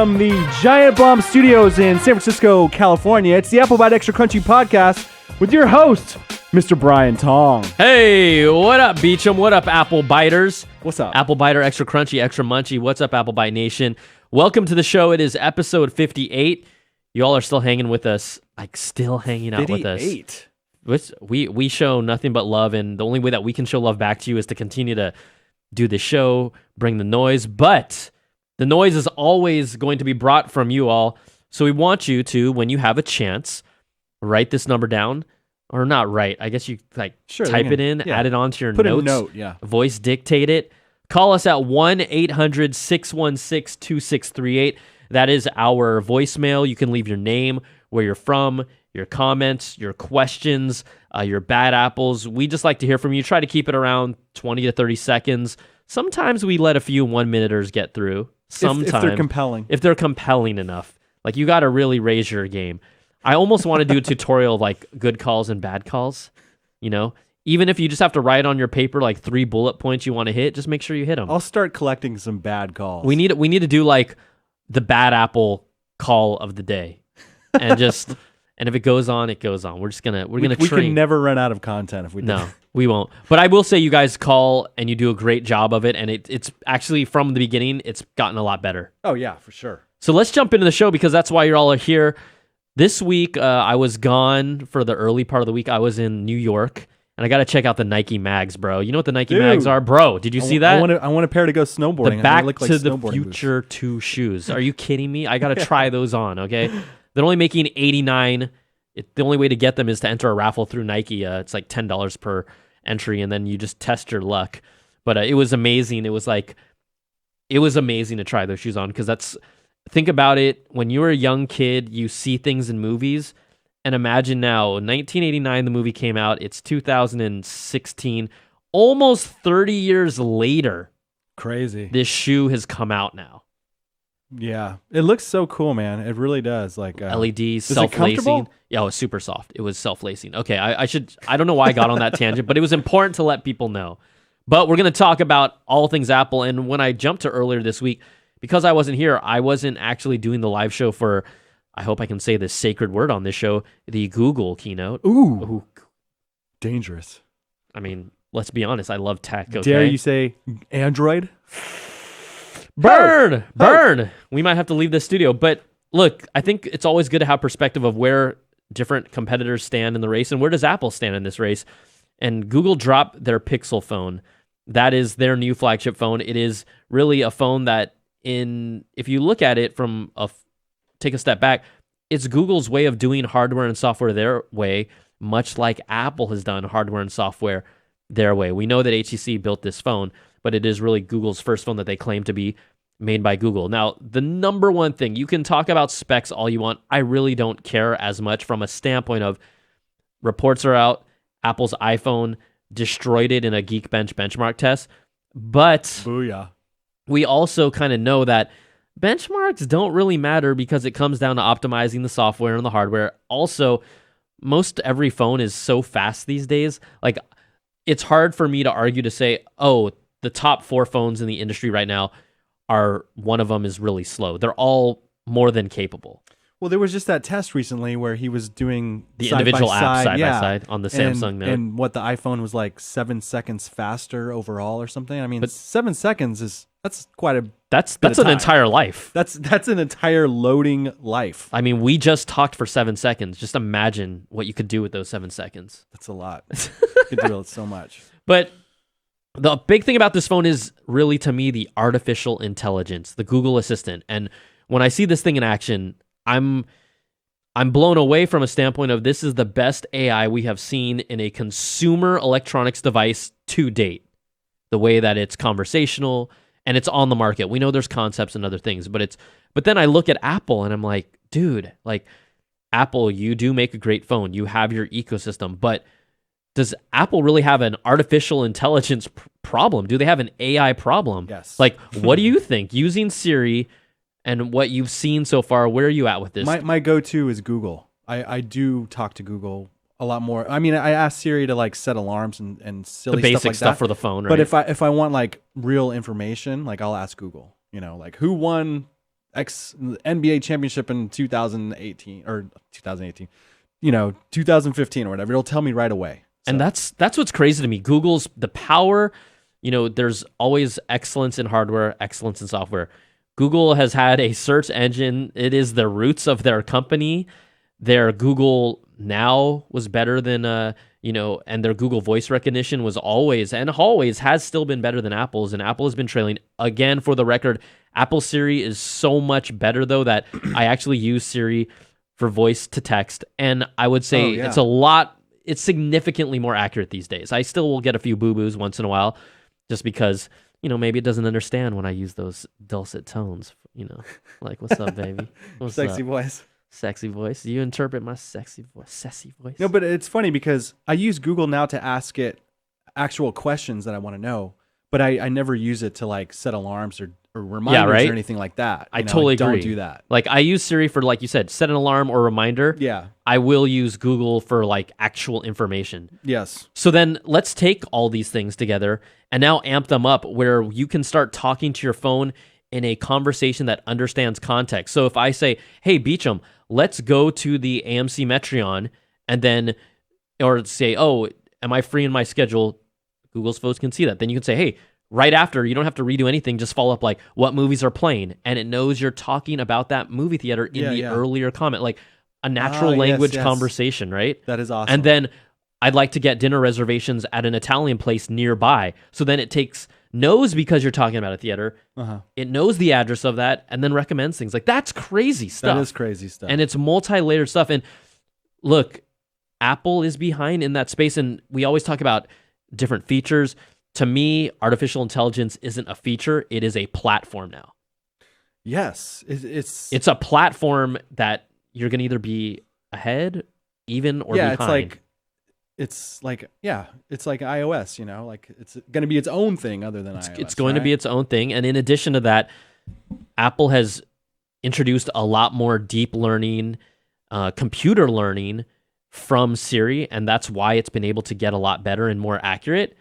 from the Giant Bomb Studios in San Francisco, California. It's the Apple Byte Extra Crunchy podcast with your host, Mr. Brian Tong. Hey, what up, Beecham? What up, Apple Biters? What's up? Apple Biter Extra Crunchy, Extra Munchy. What's up, Apple Byte Nation? Welcome to the show. It is episode 58. You all are still hanging with us, still hanging out with us. 58. Which we show nothing but love, and the only way that we can show love back to you is to continue to do the show, bring the noise, but the noise is always going to be brought from you all. So we want you to, when you have a chance, write this number down, or not write. I guess you type it in, add it onto your notes. Put a note, yeah. Voice dictate it. Call us at 1-800-616-2638. That is our voicemail. You can leave your name, where you're from, your comments, your questions, your bad apples. We just like to hear from you. Try to keep it around 20 to 30 seconds. Sometimes we let a few 1-minuters get through. Sometimes. If they're compelling. If they're compelling enough. You got to really raise your game. I almost want to do a tutorial of good calls and bad calls. Even if you just have to write on your paper 3 bullet points you want to hit, just make sure you hit them. I'll start collecting some bad calls. We need to do the bad apple call of the day. And just... And if it goes on, it goes on. We're gonna train. We can never run out of content if we do. No, we won't. But I will say you guys call and you do a great job of it, and it's actually from the beginning, it's gotten a lot better. Oh yeah, for sure. So let's jump into the show because that's why you're all here. This week, I was gone for the early part of the week. I was in New York, and I got to check out the Nike mags, bro. You know what the Nike mags are, bro? Did you see that? I want a pair to go snowboarding. The Back to the Future 2 shoes. Are you kidding me? I got to try those on. Okay. They're only making 89. The only way to get them is to enter a raffle through Nike. It's $10 per entry, and then you just test your luck. But it was amazing. It was amazing to try those shoes on because think about it. When you were a young kid, you see things in movies, and imagine now, 1989, the movie came out. It's 2016, almost 30 years later. Crazy. This shoe has come out now. Yeah, it looks so cool, man. It really does. LED self-lacing. Yeah, it was super soft. It was self-lacing. Okay, I don't know why I got on that tangent, but it was important to let people know. But we're going to talk about all things Apple. And when I jumped to earlier this week, because I wasn't here, I wasn't actually doing the live show for, I hope I can say this sacred word on this show, the Google keynote. Ooh. Dangerous. I mean, let's be honest. I love tech. Okay? Dare you say Android? Burn! We might have to leave this studio. But look, I think it's always good to have perspective of where different competitors stand in the race and where does Apple stand in this race. And Google dropped their Pixel phone. That is their new flagship phone. It is really a phone that, if you look at it take a step back, it's Google's way of doing hardware and software their way, much like Apple has done hardware and software their way. We know that HTC built this phone, but it is really Google's first phone that they claim to be made by Google. Now, the number one thing, you can talk about specs all you want. I really don't care as much from a standpoint of reports are out. Apple's iPhone destroyed it in a Geekbench benchmark test. But Booyah. We also kind of know that benchmarks don't really matter because it comes down to optimizing the software and the hardware. Also, most every phone is so fast these days. It's hard for me to argue to say, the top 4 phones in the industry right now one of them is really slow. They're all more than capable. Well, there was just that test recently where he was doing the individual apps side by side on the Samsung Note. And what the iPhone was 7 seconds faster overall or something. I mean, but 7 seconds that's quite a That's an entire life. That's an entire loading life. I mean, we just talked for 7 seconds. Just imagine what you could do with those 7 seconds. That's a lot. You could do so much. But the big thing about this phone is really, to me, the artificial intelligence, the Google Assistant. And when I see this thing in action, I'm blown away from a standpoint of this is the best AI we have seen in a consumer electronics device to date. The way that it's conversational and it's on the market. We know there's concepts and other things, but then I look at Apple and I'm like, dude, Apple, you do make a great phone. You have your ecosystem, but does Apple really have an artificial intelligence problem? Do they have an AI problem? Yes. What do you think? Using Siri and what you've seen so far, where are you at with this? My go-to is Google. I do talk to Google a lot more. I mean, I ask Siri to set alarms and silly the basic stuff like stuff that. For the phone, right? But if I want real information, I'll ask Google. Who won NBA championship in 2018 or 2018, 2015 or whatever. It'll tell me right away. So. And that's what's crazy to me. Google's the power, there's always excellence in hardware, excellence in software. Google has had a search engine. It is the roots of their company. Their Google Now was better than, and their Google voice recognition was always has still been better than Apple's, and Apple has been trailing. Again, for the record, Apple Siri is so much better, though, that I actually use Siri for voice to text, and I would say it's significantly more accurate these days. I still will get a few boo-boos once in a while, just because, maybe it doesn't understand when I use those dulcet tones, like, what's up, baby? What's Sexy up? voice. Sexy voice. You interpret my sexy voice, sassy voice. No, but it's funny because I use Google now to ask it actual questions that I want to know, but I never use it to like set alarms or reminders or anything like that. I totally agree. Don't do that. Like I use Siri for, like you said, set an alarm or reminder. Yeah. I will use Google for like actual information. Yes. So then let's take all these things together and now amp them up where you can start talking to your phone in a conversation that understands context. So if I say, hey, Beecham, let's go to the AMC Metreon, and then, or say, oh, am I free in my schedule? Google's phones can see that. Then you can say, hey, right after, you don't have to redo anything, just follow up like, what movies are playing? And it knows you're talking about that movie theater in the earlier comment, like a natural language conversation, right? That is awesome. And then I'd like to get dinner reservations at an Italian place nearby. So then it knows because you're talking about a theater, it knows the address of that, and then recommends things. Like, that's crazy stuff. That is crazy stuff. And it's multi-layered stuff. And look, Apple is behind in that space, and we always talk about different features. To me, artificial intelligence isn't a feature. It is a platform now. Yes. It's a platform that you're going to either be ahead, even, or behind. It's like iOS, like it's going to be its own thing other than iOS. It's going to be its own thing. And in addition to that, Apple has introduced a lot more deep learning, computer learning from Siri, and that's why it's been able to get a lot better and more accurate,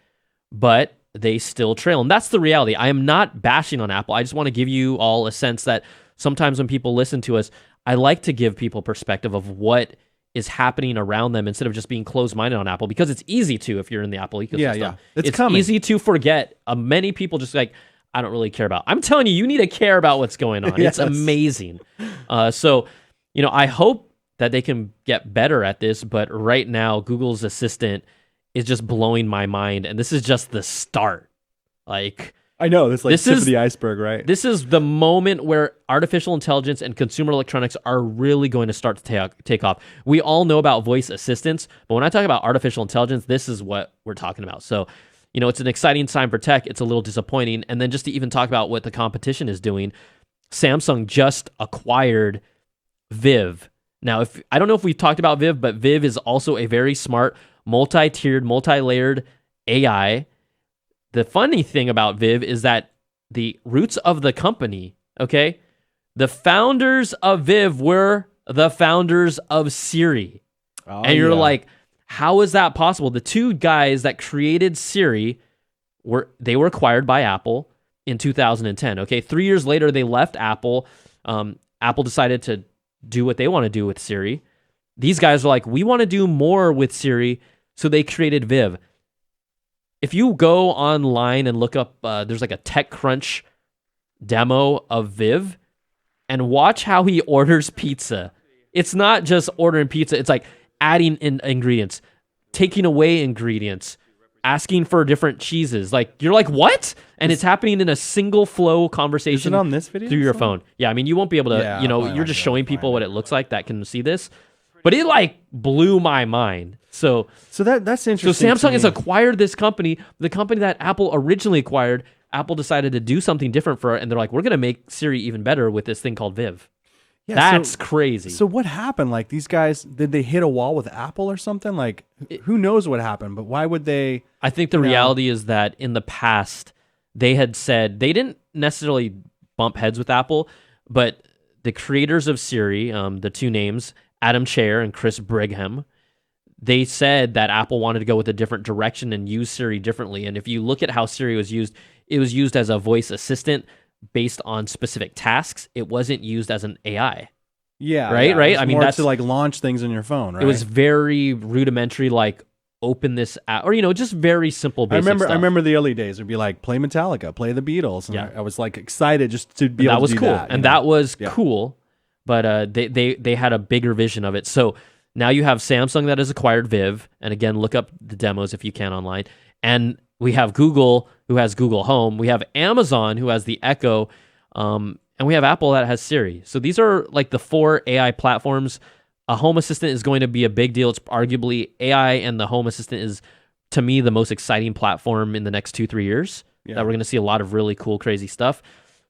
but they still trail. And that's the reality. I am not bashing on Apple. I just want to give you all a sense that sometimes when people listen to us, I like to give people perspective of what is happening around them instead of just being closed-minded on Apple, because it's easy to if you're in the Apple ecosystem. Yeah. It's easy to forget. Many people just like, I don't really care about. I'm telling you, you need to care about what's going on. Yes. It's amazing. So, I hope that they can get better at this, but right now, Google's Assistant is just blowing my mind, and this is just the start. Like, I know, this tip of the iceberg, right? This is the moment where artificial intelligence and consumer electronics are really going to start to take off. We all know about voice assistants, but when I talk about artificial intelligence, this is what we're talking about. So, it's an exciting time for tech. It's a little disappointing. And then just to even talk about what the competition is doing, Samsung just acquired Viv. Now, I don't know if we've talked about Viv, but Viv is also a very smart, multi-tiered, multi-layered AI. The funny thing about Viv is that the roots of the company, okay, the founders of Viv were the founders of Siri. And you're like, how is that possible? The two guys that created Siri were acquired by Apple in 2010. Okay, 3 years later, they left Apple. Apple decided to do what they want to do with Siri. These guys are like, we want to do more with Siri, so they created Viv. If you go online and look up, there's like a TechCrunch demo of Viv, and watch how he orders pizza. It's not just ordering pizza. It's like adding in ingredients, taking away ingredients, asking for different cheeses. Like, you're like, what? And it's happening in a single flow conversation. Is it on this video? Through your phone. Yeah, I mean, you won't be able to, you're just showing people what it looks like that can see this. But it like blew my mind. So that's interesting. So Samsung has acquired this company, the company that Apple originally acquired. Apple decided to do something different for it, and they're like, we're going to make Siri even better with this thing called Viv. Yeah, that's crazy. So what happened? Like, these guys, did they hit a wall with Apple or something? Like, who knows what happened, but why would they? I think the reality is that in the past, they had said they didn't necessarily bump heads with Apple, but the creators of Siri, the two names, Adam Chair and Chris Brigham, they said that Apple wanted to go with a different direction and use Siri differently. And if you look at how Siri was used, it was used as a voice assistant. based on specific tasks. It wasn't used as an AI. Yeah. Right. Yeah. Right. I mean, more that's to like launch things on your phone, right? It was very rudimentary, like open this app, or just very simple. Basic stuff. I remember the early days. It'd be like play Metallica, play the Beatles, and I was like excited just to be able to do cool. that. And that was cool, but they had a bigger vision of it. So now you have Samsung that has acquired Viv, and again, look up the demos if you can online. And we have Google, who has Google Home. We have Amazon, who has the Echo, and we have Apple that has Siri. So these are like the 4 AI platforms. A Home Assistant is going to be a big deal. It's arguably AI, and the Home Assistant is, to me, the most exciting platform in the next 2-3 years. That we're going to see a lot of really cool, crazy stuff.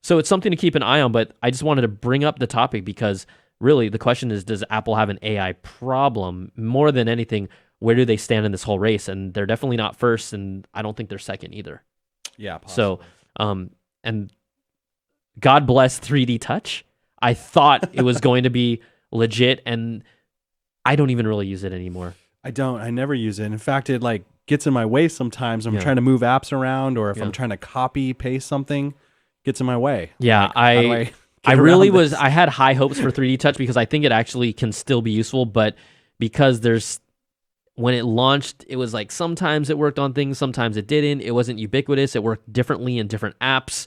So it's something to keep an eye on, but I just wanted to bring up the topic because really the question is, does Apple have an AI problem? More than anything, where do they stand in this whole race? And they're definitely not first, and I don't think they're second either. Yeah, possibly. So, and God bless 3D Touch. I thought it was going to be legit, and I don't even really use it anymore. I never use it. In fact, it like gets in my way sometimes. I'm trying to move apps around, or if I'm trying to copy paste something, gets in my way. Yeah, like, I really was. I had high hopes for 3D Touch because I think it actually can still be useful, but because when it launched, it was like sometimes it worked on things, sometimes it didn't. It wasn't ubiquitous. It worked differently in different apps.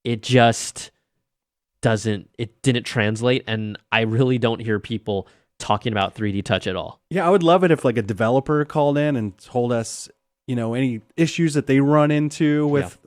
It just didn't translate, and I really don't hear people talking about 3D Touch at all. Yeah, I would love it if like a developer called in and told us, any issues that they run into with,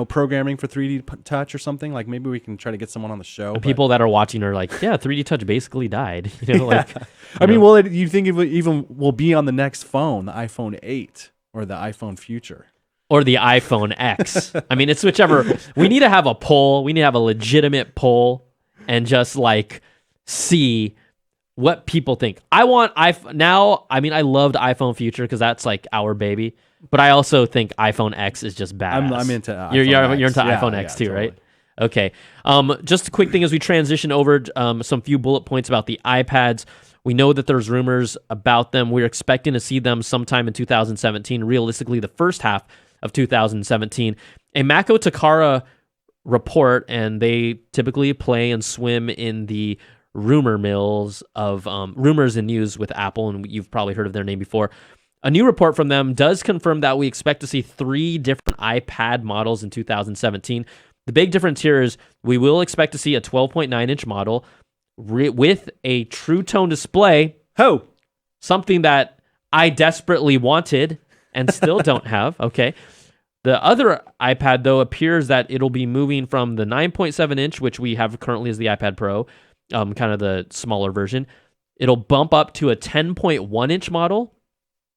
programming for 3D Touch or something. Like maybe we can try to get someone on the show. People that are watching are like, yeah, 3D Touch basically died. You think it will be on the next phone, the iPhone 8 or the iPhone future? Or the iPhone X. I mean, it's whichever. We need to have a poll. We need to have a legitimate poll and just like see what people think. I want iPhone now. I mean, I loved iPhone Future because that's like our baby. But I also think iPhone X is just badass. I'm into iPhone you're X. into iPhone X too, totally. Right? Okay. Just a quick thing as we transition over some few bullet points about the iPads. We know that there's rumors about them. We're expecting to see them sometime in 2017, realistically the first half of 2017. A Mako Takara report, and they typically play and swim in the rumor mills of rumors and news with Apple, and you've probably heard of their name before. A new report from them does confirm that we expect to see 3 different iPad models in 2017. The big difference here is we will expect to see a 12.9-inch model with a True Tone display. Something that I desperately wanted and still don't have. Okay. The other iPad, though, appears that it'll be moving from the 9.7-inch, which we have currently as the iPad Pro, kind of the smaller version. It'll bump up to a 10.1-inch model.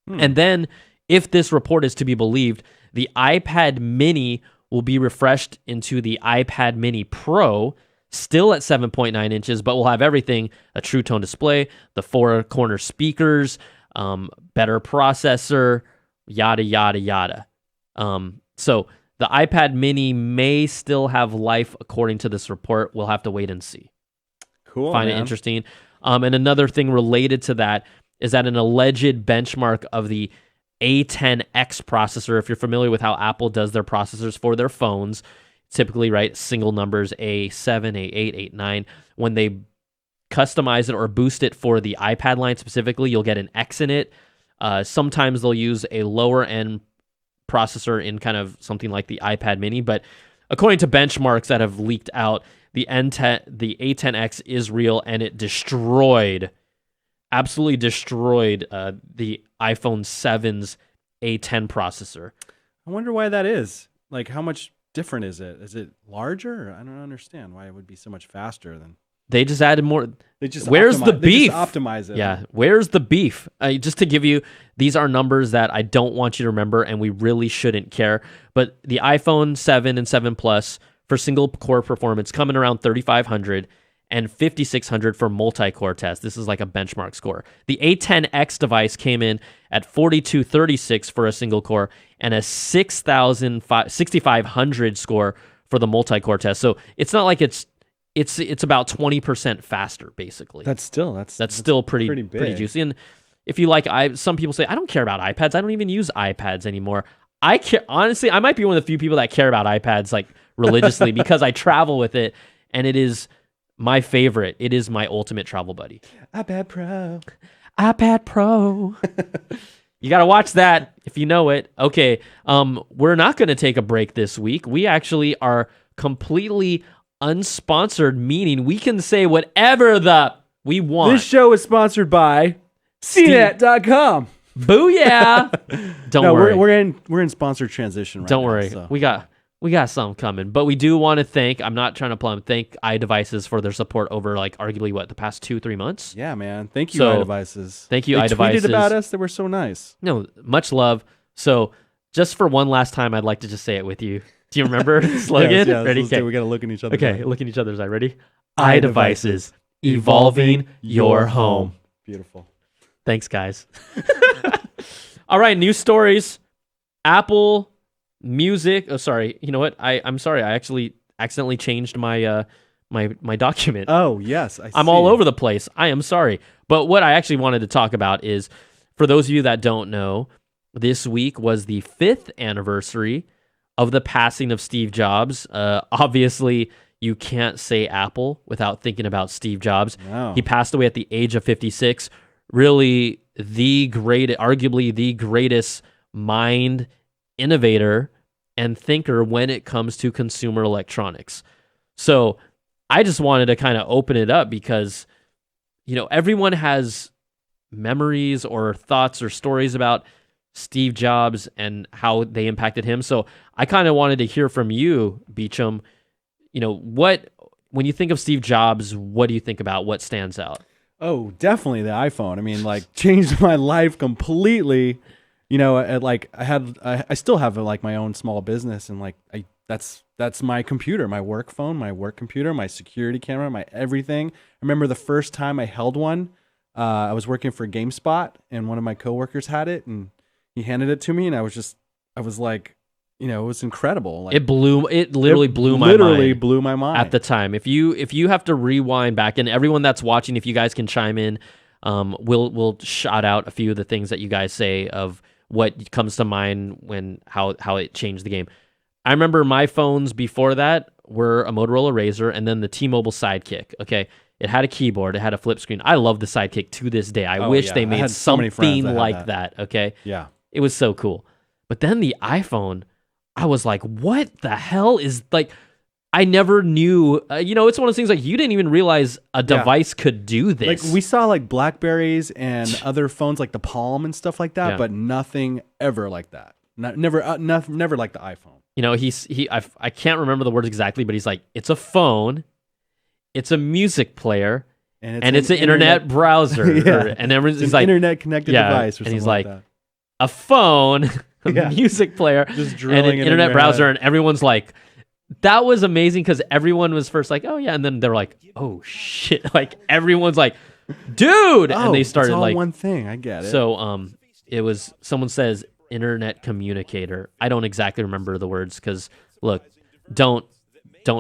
And then, if this report is to be believed, the iPad Mini will be refreshed into the iPad Mini Pro, still at 7.9 inches, but we'll have everything, a True Tone display, the 4-corner speakers, better processor, yada, yada, yada. So the iPad Mini may still have life according to this report. We'll have to wait and see. Cool. Find it interesting. And another thing related to that is that an alleged benchmark of the A10X processor, if you're familiar with how Apple does their processors for their phones, typically, right, single numbers, A7, A8, A9, when they customize it or boost it for the iPad line specifically, you'll get an X in it. Sometimes they'll use a lower end processor in kind of something like the iPad Mini, but according to benchmarks that have leaked out, the A10X is real, and it absolutely destroyed the iPhone 7's A10 processor. I wonder why that is. Like, how much different is it? Is it larger? I don't understand why it would be so much faster than. They just added more. Where's the beef? They just optimize it. Yeah, where's the beef? Just to give you, these are numbers that I don't want you to remember, and we really shouldn't care. But the iPhone 7 and 7 Plus for single core performance coming around 3,500 and 5,600 for multi-core test. This is like a benchmark score. The A10X device came in at 4,236 for a single core and a 6,500 score for the multi-core test. So it's not like it's about 20% faster, basically. That's still pretty juicy. And if you like, some people say, I don't care about iPads. I don't even use iPads anymore. honestly, I might be one of the few people that care about iPads like religiously because I travel with it, and it is my favorite. It is my ultimate travel buddy. iPad Pro. iPad Pro. You got to watch that if you know it. Okay, we're not going to take a break this week. We actually are completely unsponsored, meaning we can say whatever we want. This show is sponsored by CNET.com. Booyah! Don't No, worry. we're in sponsored transition right Don't now. worry. So. We got something coming. But we do want to thank, I'm not trying to plum, thank iDevices for their support over like arguably the past 2-3 months. Yeah, man. Thank you, So, iDevices. thank you, they iDevices. tweeted about us. They were so nice. No, much love. So just for one last time, I'd like to just say it with you. Do you remember the slogan? Yes, Ready? let's do it. We got to look in each other. Okay, look in each other's eye. Ready? iDevices, evolving your home. Beautiful. Thanks, guys. All right, news stories. Apple Music. Oh, sorry. You know what? I'm sorry. I actually accidentally changed my my document. Oh, yes. I'm all over the place. I am sorry. But what I actually wanted to talk about is, for those of you that don't know, this week was the 5th anniversary of the passing of Steve Jobs. Obviously, you can't say Apple without thinking about Steve Jobs. No. He passed away at the age of 56. Really, arguably the greatest mind, innovator, and thinker when it comes to consumer electronics. So I just wanted to kind of open it up because, everyone has memories or thoughts or stories about Steve Jobs and how they impacted him. So I kind of wanted to hear from you, Beecham. When you think of Steve Jobs, what do you think about? What stands out? Oh, definitely the iPhone. I mean, changed my life completely. I still have my own small business, and that's my computer, my work phone, my work computer, my security camera, my everything. I remember the first time I held one. I was working for GameSpot, and one of my coworkers had it, and he handed it to me, and I was like, it was incredible. It literally blew my mind at the time. If you have to rewind back, and everyone that's watching, if you guys can chime in, we'll shout out a few of the things that you guys say of what comes to mind when how it changed the game. I remember my phones before that were a Motorola Razr and then the T-Mobile Sidekick. Okay, it had a keyboard, it had a flip screen. I love the Sidekick to this day. I wish they made something like that. Okay, yeah, it was so cool. But then the iPhone, I was like, what the hell is I never knew. It's one of those things you didn't even realize a device could do this. We saw Blackberries and other phones like the Palm and stuff like that, but nothing ever like that. Never like the iPhone. I can't remember the words exactly, but he's like, it's a phone, it's a music player, and it's an internet browser, and everyone's like internet connected device, or and he's something like that. A phone, a music player, just and an internet browser, head. and everyone's like. That was amazing because everyone was first like, oh yeah, and then they were like, oh shit, everyone's like, dude, and they started it's all one thing. I get it. So it was someone says internet communicator. I don't exactly remember the words because look, don't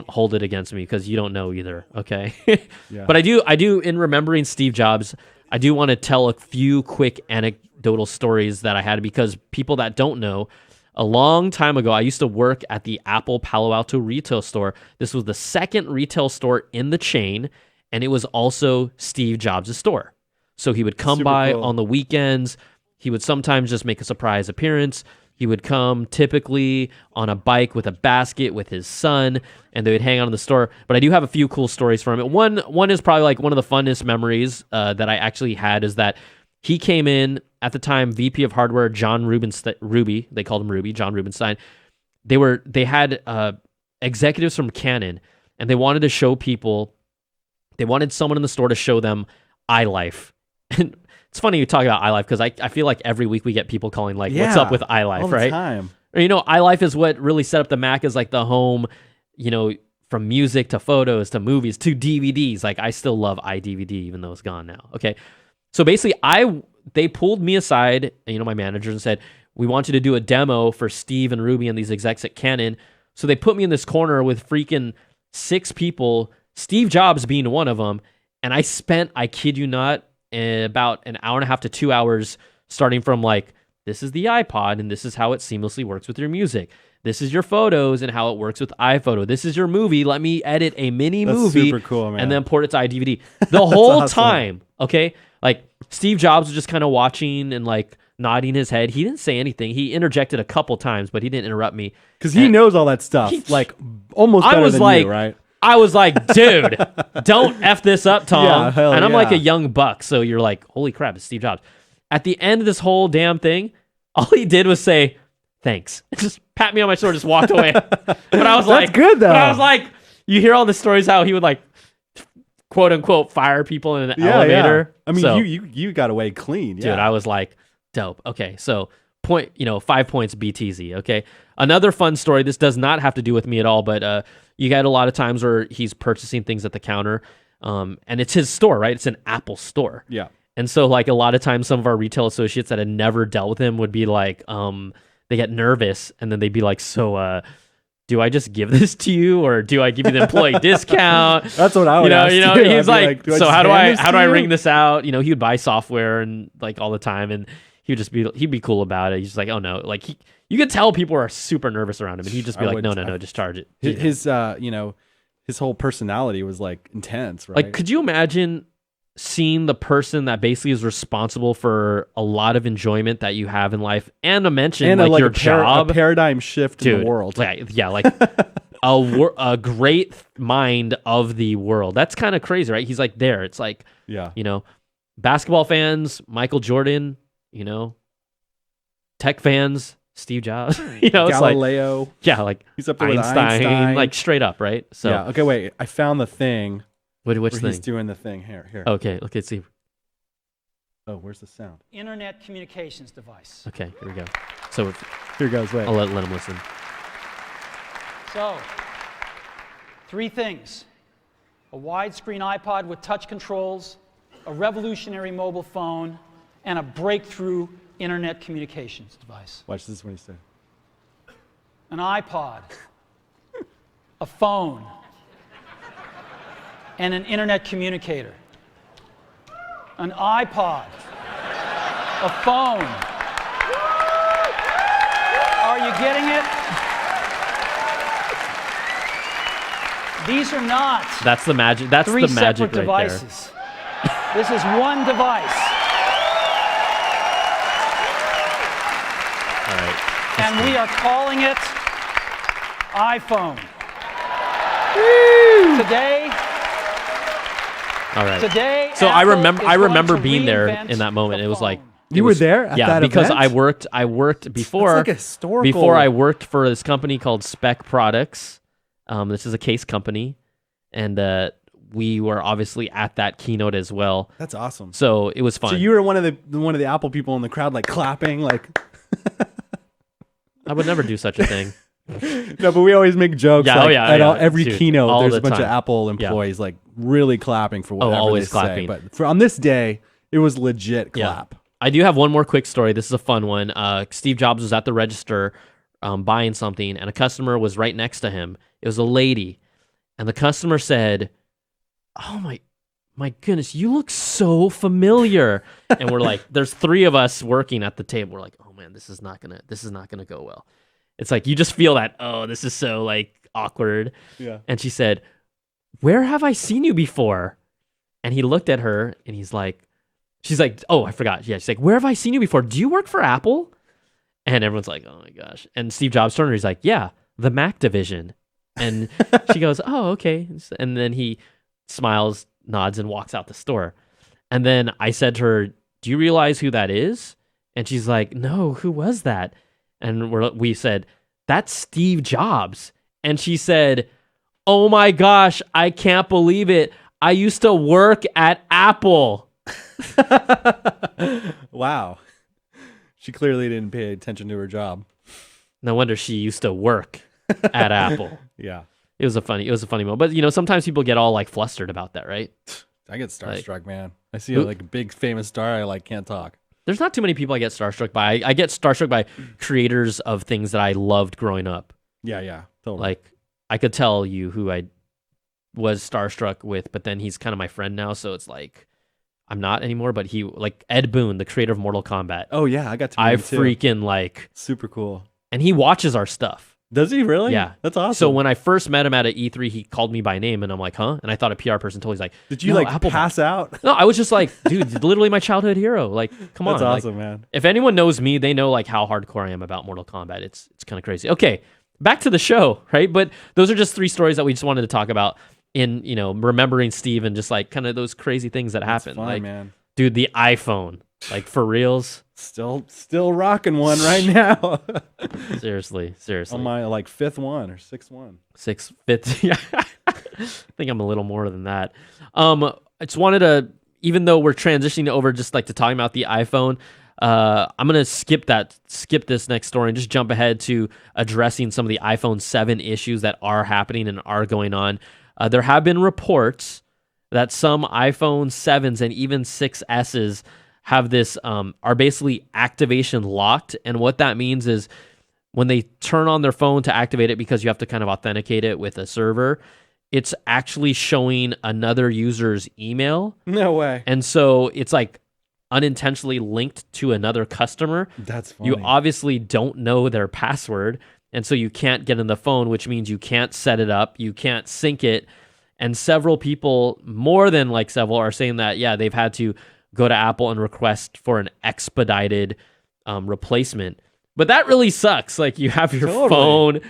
hold it against me because you don't know either. Okay, But I do in remembering Steve Jobs, I do want to tell a few quick anecdotal stories that I had because people that don't know. A long time ago, I used to work at the Apple Palo Alto retail store. This was the second retail store in the chain, and it was also Steve Jobs' store. So he would come by on the weekends. He would sometimes just make a surprise appearance. He would come typically on a bike with a basket with his son, and they would hang out in the store. But I do have a few cool stories from it. One is probably one of the funnest memories that I actually had is that he came in at the time, VP of Hardware John Ruby, they called him Ruby, John Rubenstein. They had executives from Canon, and they wanted to show people. They wanted someone in the store to show them iLife. And it's funny you talk about iLife because I feel like every week we get people calling what's up with iLife, all the right? Time. Or, iLife is what really set up the Mac as the home, from music to photos to movies to DVDs. I still love iDVD even though it's gone now. Okay. So basically, they pulled me aside, my manager, and said, we want you to do a demo for Steve and Ruby and these execs at Canon. So they put me in this corner with freaking 6 people, Steve Jobs being one of them. And I kid you not, about an hour and a half to 2 hours, starting from This is the iPod, and this is how it seamlessly works with your music. This is your photos and how it works with iPhoto. This is your movie. Let me edit a mini movie super cool, man. and then port it to iDVD. The whole awesome. time, okay? Like Steve Jobs was just kind of watching and like nodding his head. He didn't say anything. He interjected a couple times, but he didn't interrupt me. Because he knows all that stuff, like almost better than you, right? I was like, dude, don't F this up, Tom. Yeah, hell and I'm yeah. like a young buck, so you're like, holy crap, it's Steve Jobs. At the end of this whole damn thing, all he did was say, thanks. Just pat me on my shoulder, just walked away. But I was like, That's good, though. But I was like, you hear all the stories how he would like, quote unquote, fire people in an elevator. I mean, So, you got away clean. Yeah. dude, I was like, dope. Okay, so 5 points BTZ. Okay, another fun story. This does not have to do with me at all, but you get a lot of times where he's purchasing things at the counter, and it's his store, right? It's an Apple store. Yeah. And so, like, a lot of times, some of our retail associates that had never dealt with him would be like, they get nervous, and then they'd be like, so, do I just give this to you, or do I give you the employee discount? That's what I would ask You know, too. he's I'd be like, do so I how do just hand I this to ring you?" this out? You know, he would buy software and like all the time, and he'd be cool about it. He's just like, oh no, like you could tell people are super nervous around him, and he'd just be I like, would- no, just charge it. His his whole personality was like intense, right? Like, could you imagine seeing the person that basically is responsible for a lot of enjoyment that you have in life, and to mention and like your a job, paradigm shift in dude, the world. yeah, like a great mind of the world. That's kind of crazy, right? He's like there. It's like, Yeah. you know, basketball fans, Michael Jordan, you know, tech fans, Steve Jobs, you know, it's like, Galileo. yeah, like He's up there with Einstein, Einstein. like straight up, right? So, yeah. Okay, wait. I found the thing which where thing? he's doing the thing. Here. Okay, let's see. Oh, where's the sound? Internet communications device. Okay, here we go. So Here goes. Wait. I'll let him listen. So, 3 things. A widescreen iPod with touch controls, a revolutionary mobile phone, and a breakthrough internet communications device. Watch this when he said. An iPod, a phone, and an internet communicator. An iPod, a phone. Are you getting it? These are not That's the magic. That's 3 the magic separate right there. devices. This is one device. All right. And we are calling it iPhone. Today, All right. today. So Apple I is remember going to being there reinvent in that moment. the It was like phone. You were there at yeah, that because event? I worked before That's like a historical. before I worked for this company called Spec Products. This is a case company, and we were obviously at that keynote as well. That's awesome. So it was fun. So you were one of the Apple people in the crowd, like clapping, like. I would never do such a thing. No, but we always make jokes. Yeah, like, oh yeah, at yeah. every Dude, keynote, all there's the a bunch of time. Apple employees like really clapping for whatever always they clapping. say. But for on this day, it was legit Yeah. clap. I do have one more quick story. This is a fun one. Steve Jobs was at the register buying something, and a customer was right next to him. It was a lady, and the customer said, "Oh my goodness, you look so familiar." And we're like, there's 3 of us working at the table. We're like, oh man, this is not gonna go well. It's like you just feel that, oh, this is so like awkward. Yeah. And she said, "Where have I seen you before?" And he looked at her and she's like, oh, I forgot. Yeah, she's like, "Where have I seen you before? Do you work for Apple?" And everyone's like, oh my gosh. And Steve Jobs turned to her, he's like, "Yeah, the Mac division." And she goes, "Oh, okay." And then he smiles, nods, and walks out the store. And then I said to her, "Do you realize who that is?" And she's like, "No, who was that?" And we said, "That's Steve Jobs." And she said, "Oh my gosh, I can't believe it. I used to work at Apple." Wow. She clearly didn't pay attention to her job. No wonder she used to work at Apple. Yeah. It was a funny moment. But you know, sometimes people get all like flustered about that, right? I get starstruck, man. I see Who- like a big famous star. I like can't talk. There's not too many people I get starstruck by. I get starstruck by creators of things that I loved growing up. Yeah. Totally. Like I could tell you who I was starstruck with, but then he's kind of my friend now, so it's like I'm not anymore, but he like Ed Boon, the creator of Mortal Kombat. Oh yeah, I got to meet I him too. freaking like, Super cool. and he watches our stuff. Does he really? Yeah. That's awesome. So when I first met him at an E3, he called me by name, and I'm like, huh? And I thought a PR person told me, he's like, did you no, like Apple pass out? No, I was just like, dude, literally my childhood hero. Like, come on. That's awesome, like, man. if anyone knows me, they know like how hardcore I am about Mortal Kombat. It's kind of crazy. Okay, back to the show, right? But those are just 3 stories that we just wanted to talk about in, remembering Steve and just like kind of those crazy things that happen. Fun, like, man. dude, the iPhone, like for reals. Still rocking one right now. Seriously. On my like 5th one or 6th one. 5th. Yeah. I think I'm a little more than that. I just wanted to, even though we're transitioning over just like to talking about the iPhone, I'm going to skip this next story and just jump ahead to addressing some of the iPhone 7 issues that are happening and are going on. There have been reports that some iPhone 7s and even 6Ss have this, are basically activation locked. And what that means is when they turn on their phone to activate it, because you have to kind of authenticate it with a server, it's actually showing another user's email. No way. And so it's like unintentionally linked to another customer. That's funny. You obviously don't know their password, and so you can't get in the phone, which means you can't set it up, you can't sync it. And several people, more than like several, are saying that, yeah, they've had to go to Apple and request for an expedited replacement. But that really sucks. Like, you have your phone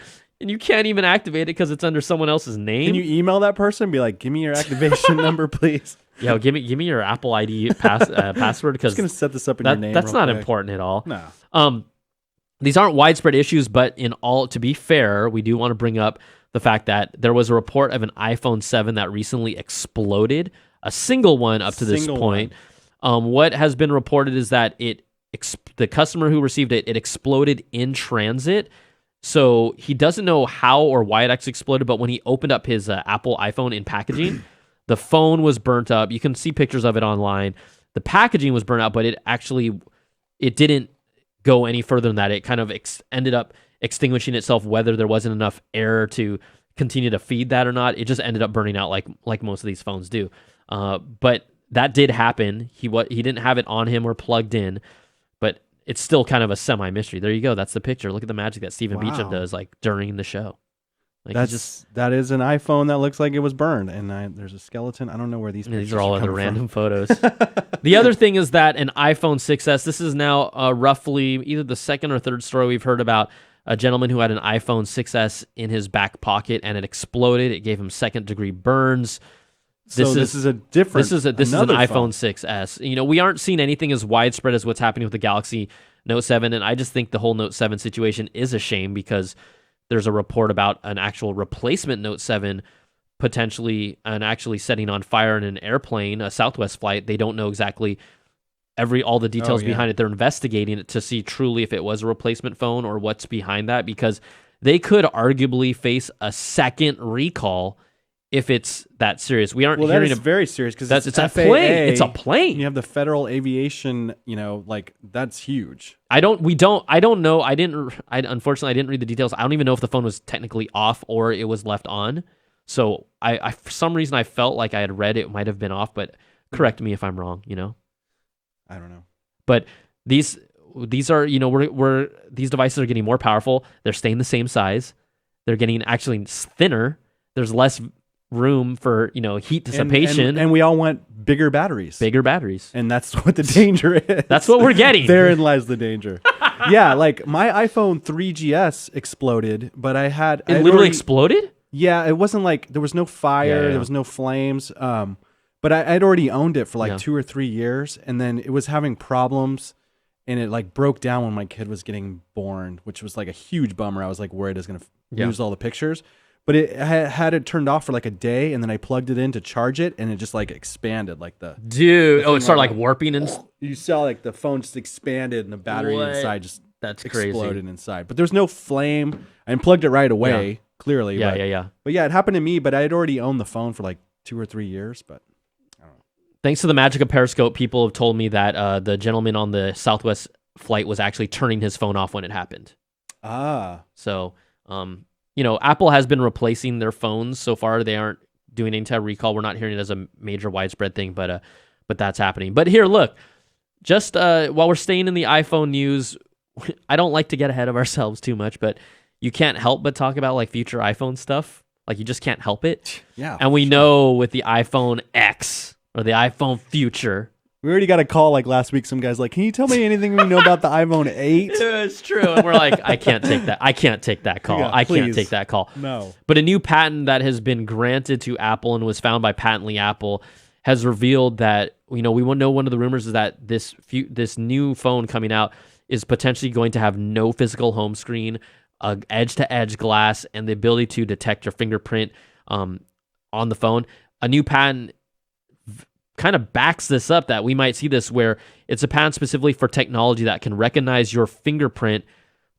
and you can't even activate it because it's under someone else's name. Can you email that person and be like, give me your activation number, please? Yeah, give me your Apple ID password, because I'm just gonna set this up in your name. That's not quick. important at all. No. These aren't widespread issues, but to be fair, we do want to bring up the fact that there was a report of an iPhone 7 that recently exploded, a single one up to this point. What has been reported is that the customer who received it exploded in transit. So he doesn't know how or why it actually exploded, but when he opened up his Apple iPhone in packaging, the phone was burnt up. You can see pictures of it online. The packaging was burnt out, but it didn't go any further than that. It kind of ended up extinguishing itself, whether there wasn't enough air to continue to feed that or not. It just ended up burning out like most of these phones do. But that did happen. He didn't have it on him or plugged in, but it's still kind of a semi-mystery. There you go. That's the picture. Look at the magic that Stephen Beacham does like during the show. Like, that is an iPhone that looks like it was burned, and there's a skeleton. I don't know where these pictures are all other coming random photos. The other thing is that an iPhone 6S, this is now roughly either the second or third story we've heard about a gentleman who had an iPhone 6S in his back pocket and it exploded. It gave him second-degree burns. This is an iPhone 6S. We aren't seeing anything as widespread as what's happening with the Galaxy Note 7, and I just think the whole Note 7 situation is a shame because there's a report about an actual replacement Note 7 potentially and actually setting on fire in an airplane, a Southwest flight. They don't know exactly all the details behind it. They're investigating it to see truly if it was a replacement phone or what's behind that, because they could arguably face a second recall if it's that serious. We aren't hearing it's very serious because it's a plane. It's a plane. You have the Federal Aviation, that's huge. Unfortunately, I didn't read the details. I don't even know if the phone was technically off or it was left on. So I for some reason I felt like I had read it might have been off, but correct me if I'm wrong, I don't know. But these are, these devices are getting more powerful. They're staying the same size. They're getting actually thinner. There's less room for heat dissipation, and we all want bigger batteries, and that's what the danger is. That's what we're getting. Therein lies the danger. Yeah, like my iPhone 3GS exploded, but it literally exploded. Yeah, it wasn't like there was no fire, there was no flames. But I'd already owned it for 2 or 3 years, and then it was having problems, and it broke down when my kid was getting born, which was like a huge bummer. I was like worried I was gonna lose all the pictures. But it had it turned off for like a day, and then I plugged it in to charge it, and it just expanded like the dude. It started warping, and you saw the phone just expanded, and the battery inside just exploded crazy. Inside. But there's no flame. I unplugged it right away, clearly. Yeah. But yeah, it happened to me. But I had already owned the phone for 2 or 3 years. But I don't know. Thanks to the magic of Periscope, people have told me that the gentleman on the Southwest flight was actually turning his phone off when it happened. So. Apple has been replacing their phones so far. They aren't doing any type of recall. We're not hearing it as a major widespread thing, but but that's happening. But here, look, just while we're staying in the iPhone news, I don't like to get ahead of ourselves too much, but you can't help but talk about like future iPhone stuff. Like you just can't help it. Yeah. And we know with the iPhone X or the iPhone Future. We already got a call like last week. Some guys like, can you tell me anything we know about the iPhone 8? It's true. And we're like, I can't take that. I can't take that call. Yeah, I can't please. take that call. No. But a new patent that has been granted to Apple and was found by Patently Apple has revealed that, we know one of the rumors is that this new phone coming out is potentially going to have no physical home screen, edge-to-edge glass, and the ability to detect your fingerprint on the phone. A new patent kind of backs this up, that we might see this, where it's a patent specifically for technology that can recognize your fingerprint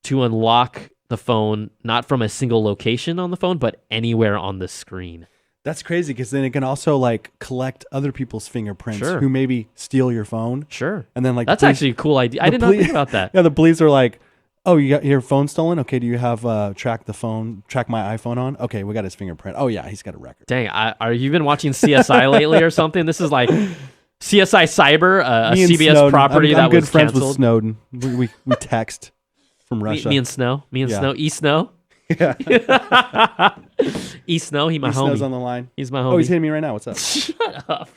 to unlock the phone, not from a single location on the phone, but anywhere on the screen. That's crazy, because then it can also like collect other people's fingerprints Sure. who maybe steal your phone. Sure. And then like That's actually a cool idea. I did not think about that. Yeah, the police are like, oh, you got your phone stolen? Okay, do you have track my iPhone on? Okay, we got his fingerprint. Oh yeah, he's got a record. Dang, are you been watching CSI lately or something? This is like CSI Cyber, a Me and CBS Snowden. property I'm that good was friends canceled. with Snowden. We text from Russia. Me and Snow. Yeah. Snow. E-Snow. Yeah. E-Snow, he my homie. Snow's on the line. He's my homie. Oh, he's hitting me right now. What's up? Shut up.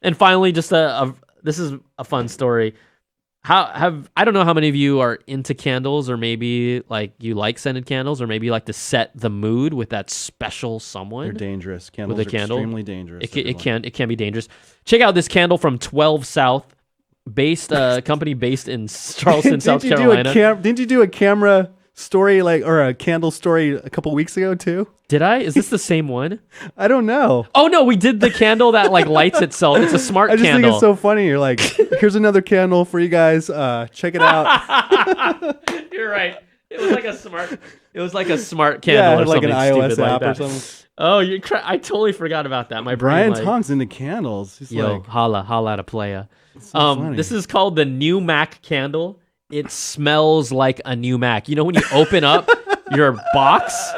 And finally, just this is a fun story. I don't know how many of you are into candles, or maybe like you like scented candles, or maybe you like to set the mood with that special someone. They're dangerous. Candles With a are candle? extremely dangerous. It can be dangerous. Check out this candle from 12 South, company based in Charleston, South Carolina. Didn't you do a camera story or a candle story a couple weeks ago too? Did I? Is this the same one? I don't know. Oh no, we did the candle that like lights itself. It's a smart I just candle. think it's so funny. You're like, here's another candle for you guys. Check it out. You're right. It was like a smart Yeah, candle or like an something iOS stupid app like or that. something. Oh, I totally forgot about that. My brain. Brian like, Tong's into candles. He's yo, like, holla at a playa. so funny. This is called the New Mac candle. It smells like a new Mac. You know when you open up your box,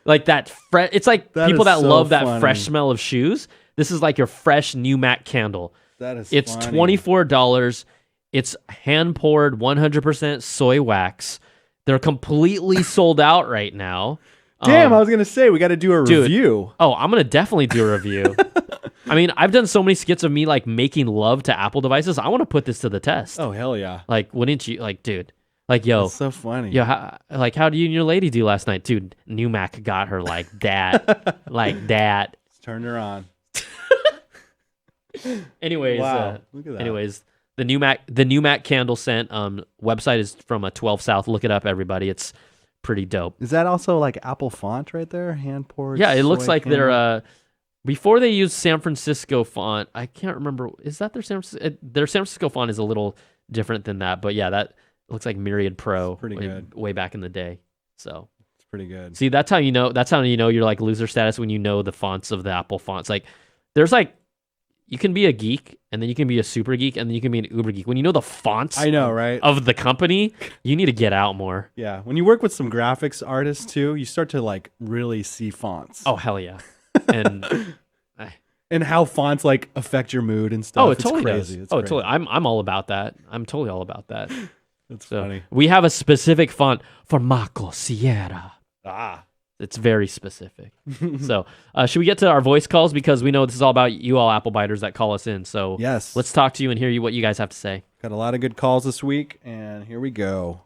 like that fresh. It's like That people is that so love that funny. fresh smell of shoes. This is like your fresh new Mac candle. that is. It's funny. $24. It's hand poured 100% soy wax. They're completely sold out right now. Damn, I was gonna say we got to do a dude. review. Oh, I'm gonna definitely do a review. I mean, I've done so many skits of me like making love to Apple devices. I want to put this to the test. Oh hell yeah! Like, wouldn't you? Like, dude. Like, yo. That's so funny. How do you and your lady do last night, dude? New Mac got her like that, like that. Let's turn her on. Anyways, Wow, look at that. Anyways, the new Mac candle scent website is from a 12 South. Look it up, everybody. It's pretty dope. Is that also like Apple font right there? Hand poured. Yeah, it looks soy like candle? they're before they used San Francisco font. I can't remember. Is that their San Francisco font is a little different than that, but yeah, that looks like Myriad Pro. pretty good. Way back in the day. So It's pretty good. see, that's how you know. That's how you know you're like loser status, when you know the fonts of the Apple fonts. Like, there's like, you can be a geek, and then you can be a super geek, and then you can be an uber geek. When you know the fonts, I know, right? of the company, you need to get out more. Yeah, when you work with some graphics artists too, you start to like really see fonts. Oh hell yeah! And and how fonts like affect your mood and stuff. it It's totally crazy. does. It's Totally. crazy. I'm all about that. I'm totally all about that. That's So funny. we have a specific font for Marco Sierra. Ah, It's very specific. So should we get to our voice calls, because we know this is all about you all Apple biters that call us in. So yes. let's talk to you and hear what you guys have to say. Got a lot of good calls this week, and here we go.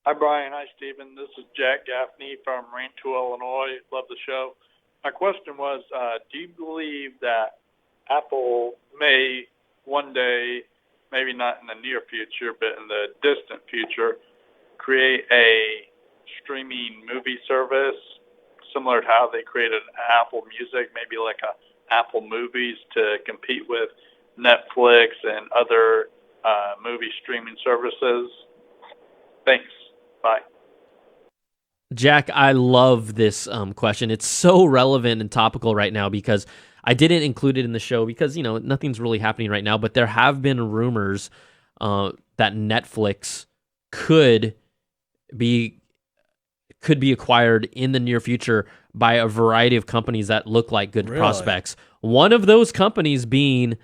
Hi, Brian. Hi, Stephen. This is Jack Gaffney from Rancho, Illinois. Love the show. My question was, do you believe that Apple may one day, maybe not in the near future, but in the distant future, create a streaming movie service similar to how they created Apple Music, maybe like a Apple Movies, to compete with Netflix and other movie streaming services? Thanks. Bye. Jack, I love this question. It's so relevant and topical right now, because I didn't include it in the show because, nothing's really happening right now, but there have been rumors that Netflix could be acquired in the near future by a variety of companies that look like good Really? prospects. One of those companies being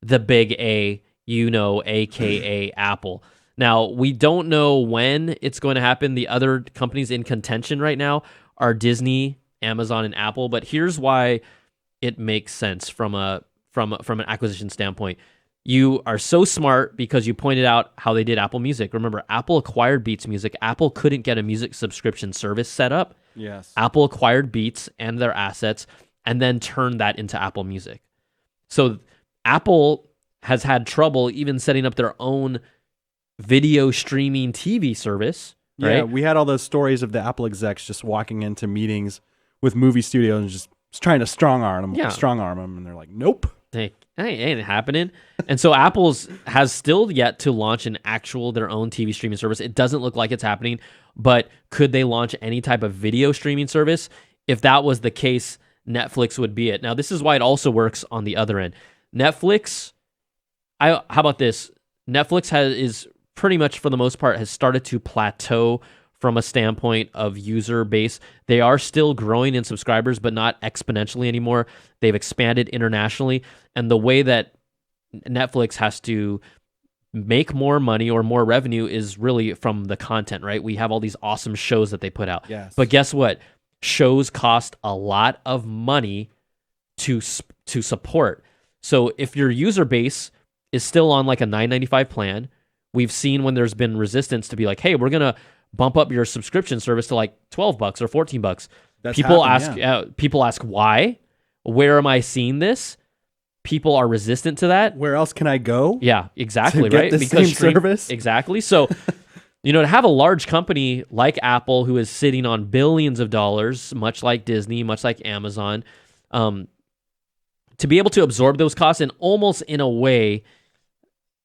the big A, aka Apple. Now, we don't know when it's going to happen. The other companies in contention right now are Disney, Amazon, and Apple. But here's why it makes sense from an acquisition standpoint. You are so smart because you pointed out how they did Apple Music. Remember, Apple acquired Beats Music. Apple couldn't get a music subscription service set up. Yes. Apple acquired Beats and their assets and then turned that into Apple Music. So Apple has had trouble even setting up their own video streaming TV service. Right? Yeah, we had all those stories of the Apple execs just walking into meetings with movie studios and just trying to strong arm them, and they're like, nope. Ain't happening. And so Apple's has still yet to launch their own TV streaming service. It doesn't look like it's happening, but could they launch any type of video streaming service? If that was the case, Netflix would be it. Now, this is why it also works on the other end. Netflix, how about this? Netflix is pretty much, for the most part, has started to plateau from a standpoint of user base. They are still growing in subscribers, but not exponentially anymore. They've expanded internationally. And the way that Netflix has to make more money or more revenue is really from the content, right? We have all these awesome shows that they put out. Yes. But guess what? Shows cost a lot of money to support. So if your user base is still on like a $9.95 plan, we've seen when there's been resistance to be like, hey, we're going to bump up your subscription service to like $12 or $14. People ask why? Where am I seeing this? People are resistant to that. Where else can I go? Yeah, exactly, to get right? the same service? Exactly. So, to have a large company like Apple who is sitting on billions of dollars, much like Disney, much like Amazon, to be able to absorb those costs and almost in a way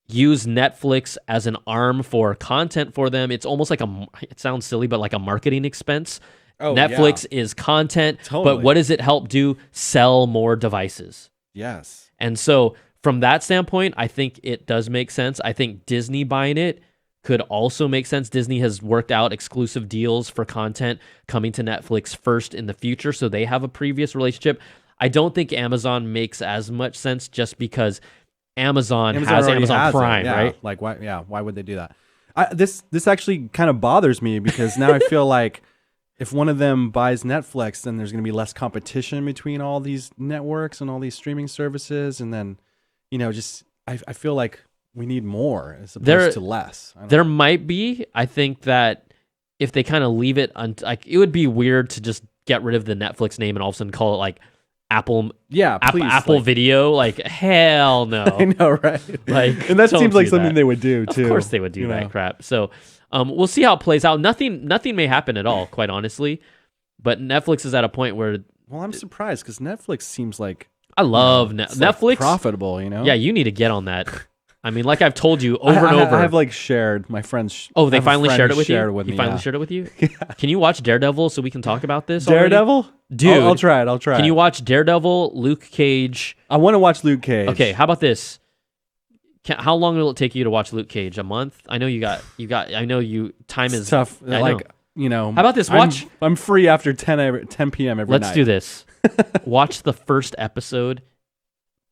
use Netflix as an arm for content for them. It's almost like it sounds silly, but like a marketing expense. Oh, Netflix is content, Totally. but what does it help do? Sell more devices. Yes. And so from that standpoint, I think it does make sense. I think Disney buying it could also make sense. Disney has worked out exclusive deals for content coming to Netflix first in the future, so they have a previous relationship. I don't think Amazon makes as much sense just because Amazon has Amazon Prime, right? Like, why? Yeah, why would they do that? This actually kind of bothers me because now I feel like if one of them buys Netflix, then there's going to be less competition between all these networks and all these streaming services, and then, I feel like we need more as opposed to less. There might be. I think that if they kind of leave it, it would be weird to just get rid of the Netflix name and all of a sudden call it like Apple, Apple Video, like hell no. I know, right? Like, and that seems like something they would do too. Of course, they would do that crap. So, we'll see how it plays out. Nothing may happen at all, quite honestly. But Netflix is at a point where, well, I'm surprised because Netflix seems like I love Netflix. Like profitable, Yeah, you need to get on that. I mean, like I've told you over and over. I've like shared my friends. Oh, they finally shared it with you? You finally shared it with you? Yeah. Can you watch Daredevil so we can talk about this? Daredevil? Already? Dude. I'll try it. Can you watch Daredevil, Luke Cage? I want to watch Luke Cage. Okay, how about this? How long will it take you to watch Luke Cage? A month? I know you got. I know you. Time is tough. How about this? Watch. I'm free after 10 p.m. every night. Let's do this. Watch the first episode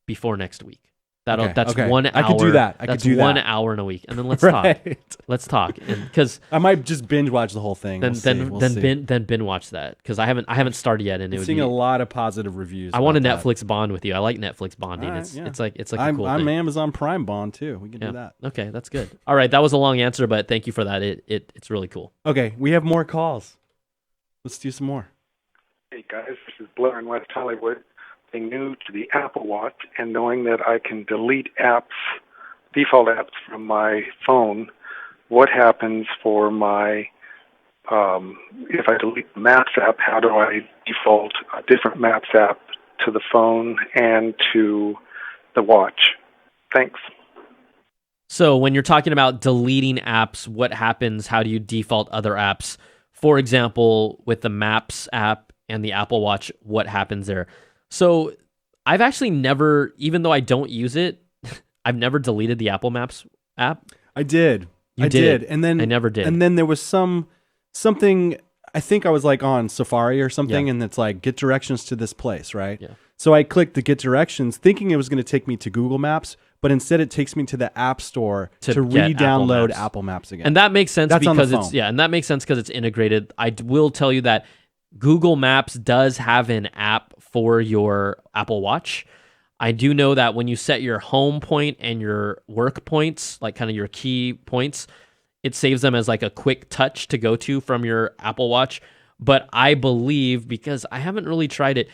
before next week. That's 1 hour. I could do that. That's 1 hour in a week, and then let's talk. Let's talk, because I might just binge watch the whole thing. Then binge watch that because I haven't started yet, and I'm seeing a lot of positive reviews. I want a Netflix bond with you. I like Netflix bonding. Right, it's like a cool thing. I'm Amazon Prime bond too. We can do that. Okay, that's good. All right, that was a long answer, but thank you for that. It's really cool. Okay, we have more calls. Let's do some more. Hey guys, this is Blair in West Hollywood. Being new to the Apple Watch and knowing that I can delete default apps from my phone, what happens for my, if I delete the Maps app, how do I default a different Maps app to the phone and to the watch? Thanks. So when you're talking about deleting apps, what happens? How do you default other apps? For example, with the Maps app and the Apple Watch, what happens there? So I've actually never, even though I don't use it, I've never deleted the Apple Maps app. I did. I did. And then I never did. And then there was something, I think I was like on Safari or something, and it's like, get directions to this place, right? Yeah. So I clicked to get directions, thinking it was going to take me to Google Maps, but instead it takes me to the App Store to get re-download Apple Maps again. And that makes sense That's on the because phone. and that makes sense because it's integrated. I will tell you that Google Maps does have an app for your Apple Watch. I do know that when you set your home point and your work points, like kind of your key points, it saves them as like a quick touch to go to from your Apple Watch. But I believe, because I haven't really tried it,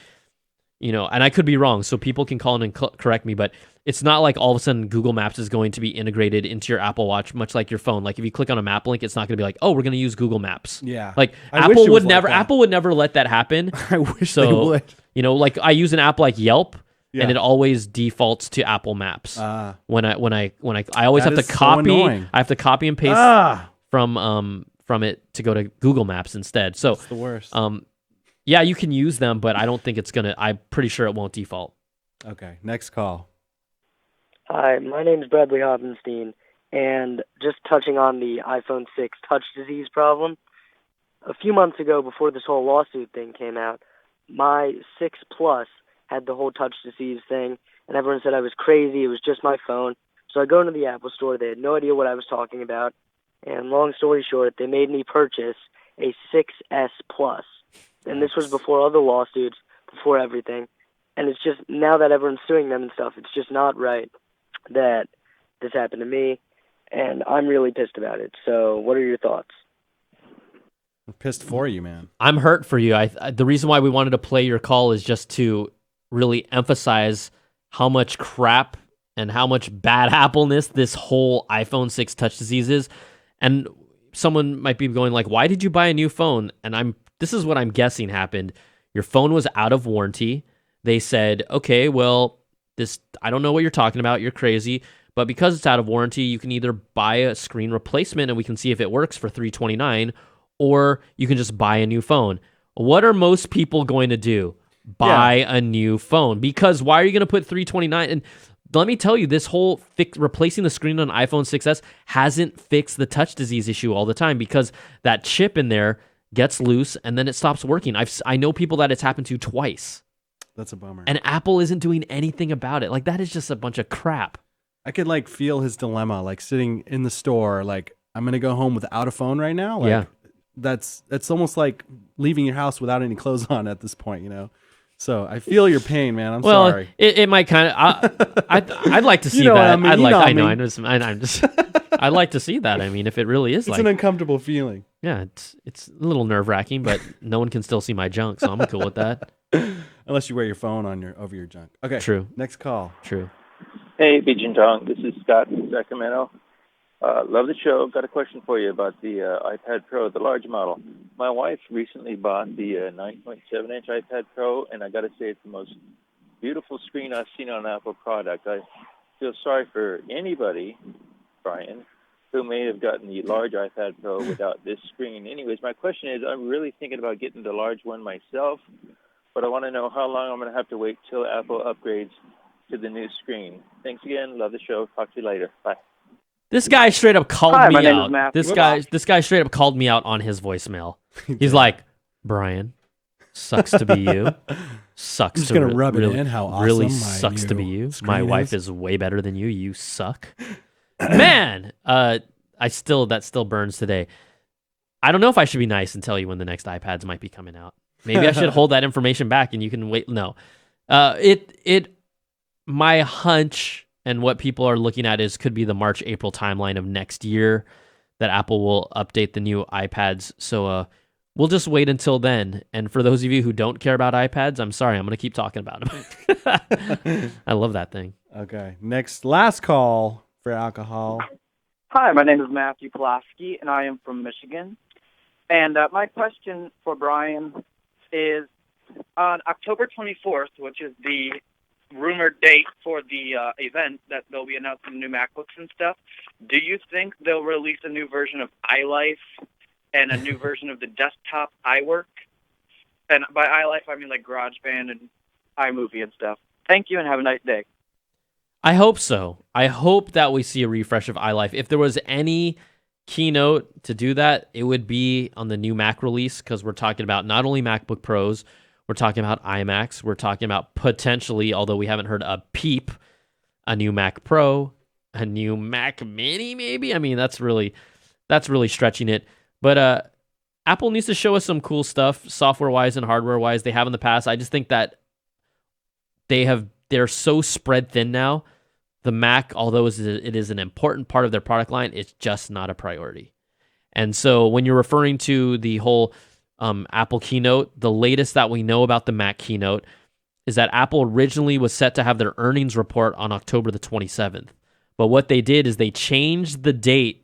and I could be wrong, so people can call in and correct me, but it's not like all of a sudden Google Maps is going to be integrated into your Apple Watch, much like your phone. Like if you click on a map link, it's not going to be like, oh, we're going to use Google Maps. Yeah. Like I wish Apple it would was like never, that. Apple would never let that happen. I wish they would. Like I use an app like Yelp, Yeah. and it always defaults to Apple Maps. When I always That have to is so copy. annoying. I have to copy and paste from it to go to Google Maps instead. So It's the worst. yeah, you can use them, but I don't think it's gonna. I'm pretty sure it won't default. Okay, next call. Hi, my name is Bradley Hoppenstein, and just touching on the iPhone 6 touch disease problem, a few months ago, before this whole lawsuit thing came out, my 6 Plus had the whole touch disease thing, and everyone said I was crazy, it was just my phone. So I go into the Apple store, they had no idea what I was talking about, and long story short, they made me purchase a 6S Plus. And this was before all the lawsuits, before everything. And it's just, now that everyone's suing them and stuff, it's just not right that this happened to me, and I'm really pissed about it. So what are your thoughts? I'm pissed for you, man. I'm hurt for you. The reason why we wanted to play your call is just to really emphasize how much crap and how much bad Appleness this whole iPhone 6 touch disease is. And someone might be going like, why did you buy a new phone? And this is what I'm guessing happened. Your phone was out of warranty. They said, okay, well, I don't know what you're talking about. You're crazy. But because it's out of warranty, you can either buy a screen replacement and we can see if it works for $329, or you can just buy a new phone. What are most people going to do? Buy a new phone. Because why are you going to put $329? And let me tell you, this whole replacing the screen on iPhone 6s hasn't fixed the touch disease issue all the time, because that chip in there gets loose and then it stops working. I know people that it's happened to twice. That's a bummer. And Apple isn't doing anything about it. Like, that is just a bunch of crap. I could like feel his dilemma, like sitting in the store, like, I'm gonna go home without a phone right now. Like, Yeah. That's almost like leaving your house without any clothes on at this point, So I feel your pain, man. I'm sorry. It might kind of. I'd like to see know what that. I mean. I'm just. I'd like to see that. I mean, if it really is It's an uncomfortable feeling. yeah, it's a little nerve wracking, but no one can still see my junk, so I'm cool with that. Unless you wear your phone over your junk. Okay. True. Next call. True. Hey, Beach and Tong. This is Scott from Sacramento. Love the show. Got a question for you about the iPad Pro, the large model. My wife recently bought the 9.7-inch iPad Pro, and I got to say it's the most beautiful screen I've seen on an Apple product. I feel sorry for anybody, Brian, who may have gotten the large iPad Pro without this screen. Anyways, my question is, I'm really thinking about getting the large one myself, but I want to know how long I'm going to have to wait till Apple upgrades to the new screen. Thanks again. Love the show. Talk to you later. Bye. This guy straight up called Hi, my me name is out. Matthew. This guy straight up called me out on his voicemail. He's like, Brian, sucks to be you. Sucks I'm just to gonna rub it really, in how awesome really my sucks to be new you. screen My wife is way better than you. You suck. Man, that still burns today. I don't know if I should be nice and tell you when the next iPads might be coming out. Maybe I should hold that information back and you can wait. No. My hunch and what people are looking at could be the March, April timeline of next year that Apple will update the new iPads. So we'll just wait until then. And for those of you who don't care about iPads, I'm sorry. I'm going to keep talking about them. I love that thing. Okay. Last call for alcohol. Hi, my name is Matthew Pulaski, and I am from Michigan. And my question for Brian is, on October 24th, which is the rumored date for the event that they'll be announcing the new MacBooks and stuff, do you think they'll release a new version of iLife and a new version of the desktop iWork? And by iLife, I mean like GarageBand and iMovie and stuff. Thank you, and have a nice day. I hope so. I hope that we see a refresh of iLife. If there was any keynote to do that, it would be on the new Mac release, because we're talking about not only MacBook Pros, We're talking about iMacs. We're talking about potentially, although we haven't heard a peep, a new Mac Pro, a new Mac Mini, maybe. I mean, that's really stretching it. But Apple needs to show us some cool stuff, software-wise and hardware-wise. They have in the past. I just think that they're so spread thin now. The Mac, although it is an important part of their product line, it's just not a priority. And so when you're referring to the whole Apple keynote, the latest that we know about the Mac keynote is that Apple originally was set to have their earnings report on October the 27th. But what they did is they changed the date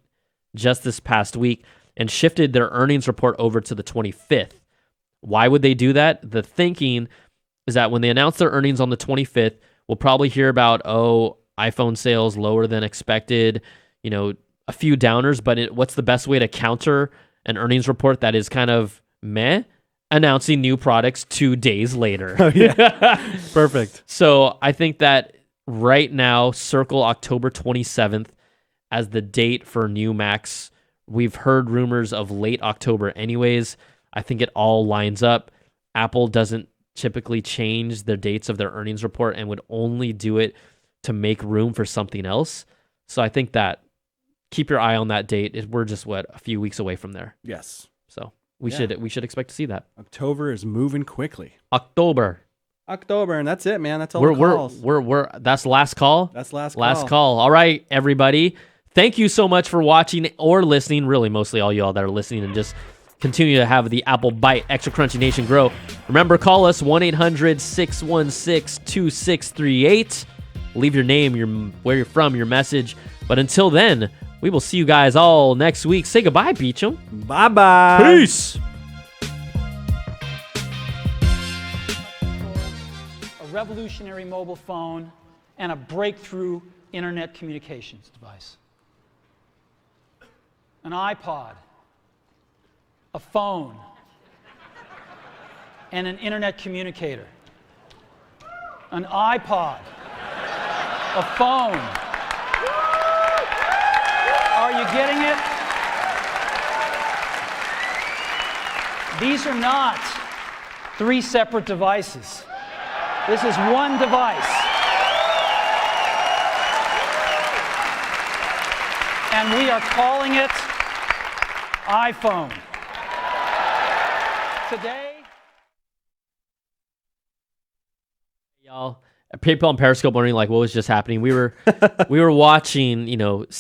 just this past week and shifted their earnings report over to the 25th. Why would they do that? The thinking is that when they announce their earnings on the 25th, we'll probably hear about, iPhone sales lower than expected, a few downers, but what's the best way to counter an earnings report that is kind of meh? Announcing new products 2 days later. Oh, yeah. Perfect. So I think that right now, circle October 27th as the date for new Macs. We've heard rumors of late October anyways. I think it all lines up. Apple doesn't typically change the dates of their earnings report and would only do it to make room for something else. So I think that keep your eye on that date. We're just a few weeks away from there. Yes. So we should expect to see that. October is moving quickly. October, and that's it, man. That's all the calls. That's last call. That's last Last call. All right, everybody. Thank you so much for watching or listening. Really, mostly all y'all that are listening and just continue to have the Apple Byte Extra Crunchy Nation grow. Remember, call us 1-800-616-2638. Leave your name, where you're from, your message. But until then, we will see you guys all next week. Say goodbye, Beecham. Bye-bye. Peace. A revolutionary mobile phone, and a breakthrough internet communications device. An iPod, a phone, and an internet communicator. An iPod, a phone. Are you getting it? These are not 3 separate devices. This is one device. And we are calling it iPhone. Today, y'all, people on Periscope wondering what was just happening. We were watching, Steve